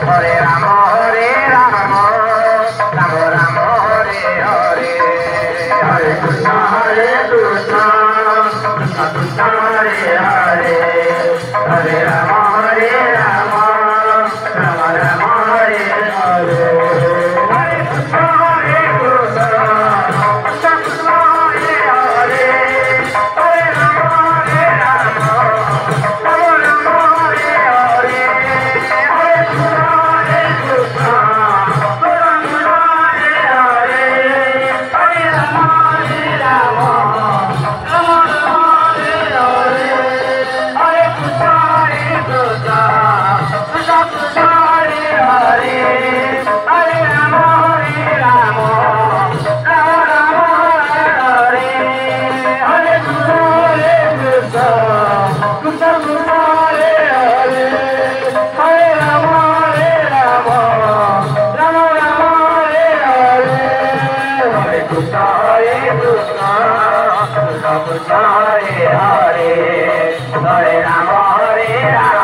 Hare Rama Rama Rama Hare Hare Hare Krishna Krishna Krishna Hare Hare Hare Rama Rama Rama Hare Hare Hare Krishna Krishna Krishna Hare Hare Hare Rama Rama Rama Hare Hare Hare Krishna Hare Hare Hare Rama Hare Rama